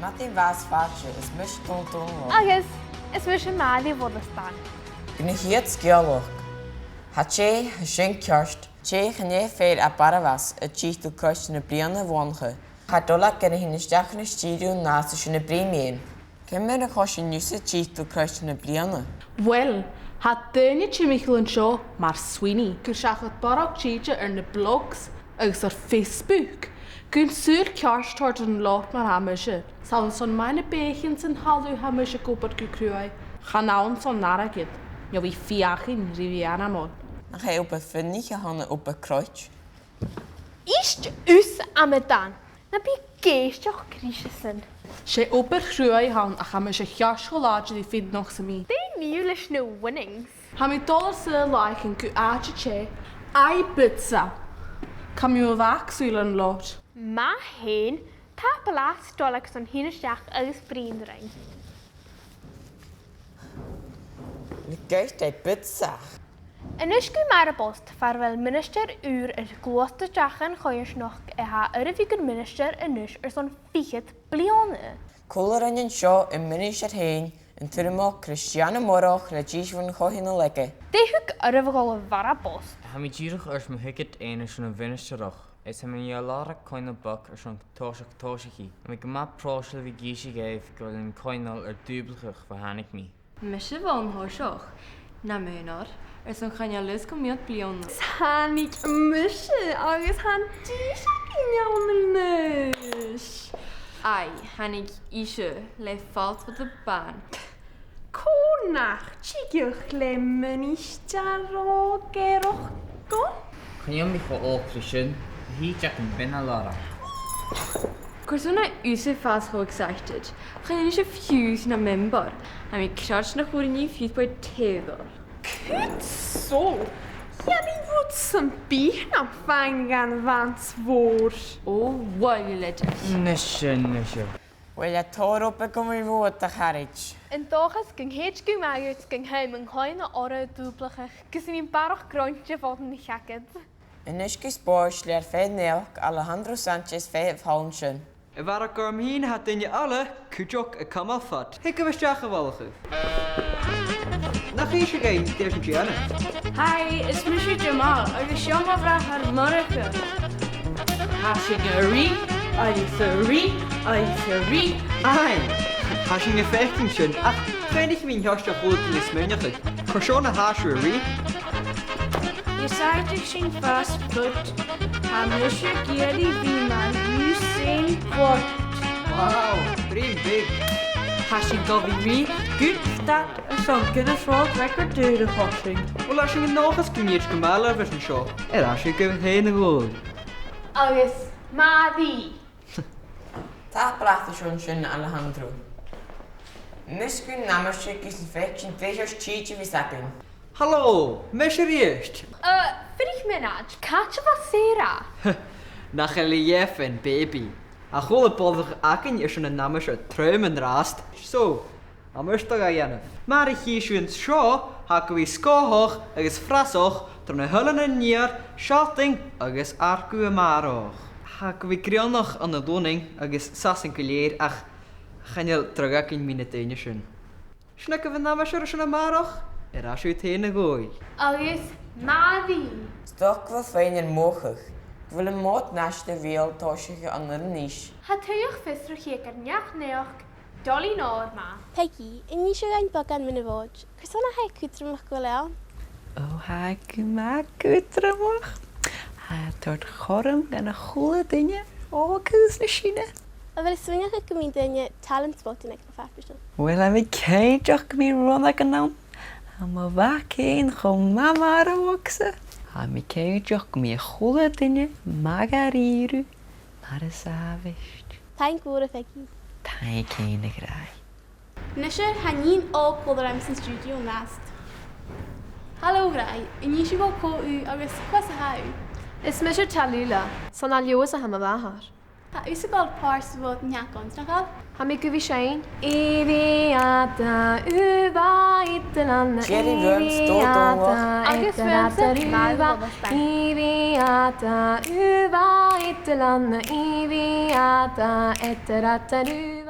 Madainn bheas fáilte is mis dún. Agus, is mis an mádaí bhd stan. Coinneachadh sgeulachd. Ha chaidh sin ceart, chaidh gné féir a barabhas a chaidh coist na bliana bháncha. Ha dulach gan hinisteach na stíriú nása sin na bríméin. Cymmer a chosin níosa chaidh coist na bliana. Well, ha duine tíimiisiúil seo mar swinine. Gur seachad barach chaidh na blogs agus ar Facebook. Gwn súr ceart tord an lot mar hamise. Sa'n son meine béchyn sy'n halw hamise gwybod gwcrwau. Chanawn son naragyd. Jo fi fiachyn riviana mod. Dan ga je op een funnig handen op een kruidje. Ist us am dan. Na bi geistioch grisisen. Sé op een chrwau han a hamise chlàradh die vind nog sa mi. They knew lish no winnings. Ha mi dollar sy'n laikyn gw aatje che. Ai bitsa. Kam ju fach h-uile an lot. Mhath, tap las dolag son hinisteach agus Breatainn. De geist uit pizza. En is gu maar bost, farwel minister is gloste jachen goeiers nog ha erfigur minister en is son figet blione. Cooler in show in minister heen en turmo Christiane Morach le jees van gohin lekke. Dehuk erfigol vara bost. Ha mi ddíireach ars mo thuigid éana sin an bhinisteach. Is ha mi ioladh coinneachd buc ar sin tóiseachí. A mi go maith próisile bhí gíisi géibh go bhfuil an coinneáil ar dúblachach fa hánig mí. Mishe bhán thoiseach na múnar ar san chainneálas go miad bliana. Hannig mishe agus han díiseach injaunilnis. Ai, hanig ishe le falt wat de baan. Coinneachadh tíigioch le minister geroch go? Chun mi fá ópla sin, hí teach an bin lára. Cursúna úsa fás ho excited. Chain ishe fuse na member. Ha mi crach na chwrni fuse by teddor. Cwt so? Ja, mi fod sy'n bych na fain gan fans fôr. O, wailed. Nishe. Wel je tor op een kom je woord te garage. En toch is ging heet gu maaiert ging hem een goeie ore dubbelge. Kus in een barach grondje van de jacket. En is gespoord leer veel neelk Alejandro Sanchez 5 halmschen. En waar ik heen had in je alle kujok een kamal vat. Ik heb een strak gewalgen. Nach hier je geen, het is een Gianna. Hi, is Mr. Jamal. Agus Shama vraag harmonica. Hashigari, Aisari. Ai, has je een vechtingen? Ach, weet ik mijn jasje goed in het smenige. Koshona hashari. Je zei zich geen fast food. Hamisha Giri Viman, Usain Bolt. Wow, dream big. Hashigari, good that is on Guinness World Record deur de hossing. Wel als je nog eens kun je het gemalen was een show. En als je kunt heen gewoon. Agus Madainn. Taapplacht schon schön Alejandro. Misschien namens je kies een vechtje tegen cheatje wie zakken. Hallo, meisje eerst. Frich menaj, katje was Sera. Nach relief en baby. A goede polder akken is een namens uit truimen raast. Zo, amustig ga je. Maar ik hier schoen show, hakken we skohoog, agus frasoog, door een hullen en neer, schatting, agus arku maroog. Hakken we krionog aan de doning, agus sassenkuleer, ach, gaan je terug in mijn tuinje schoen. Schnekken we namens een maroog? Er als je het heen gooi. Agus Madainn. Stok wel fijn en mogelijk. Ik wil een moord naast de wereld toosje andere niche. Het huig visser geker njach neach. Dolly Norma. Peggy, in je should go back minne watch. Persona hai kutrum go leo. Oh, hai maak kutrum. Hij tot gorm en een goede dingen. Oh, kus machine. Wel swinga ge gemeen in je talent spot in ek bevafbestel. Wel, ik ken toch meer rond ik nou. Maar waar ken gewoon mama rookse. Ik ken toch meer goede dingen. Magariru. Maar de savist. Thank you, Peggy. Thank you, de graai. Nisha hanin all program sin studio last. Hallo graai. In je should go ko u agus kwasa ha u. Is Mr. Talula. Son al josa ham bahar. Ha u se gal pars wat nyakon snagal. Ham ik vi sein. Eviata uva itelan. Jerry Worms doodongen. Agus uva. Eviata uva itelan. Eviata eterata uva.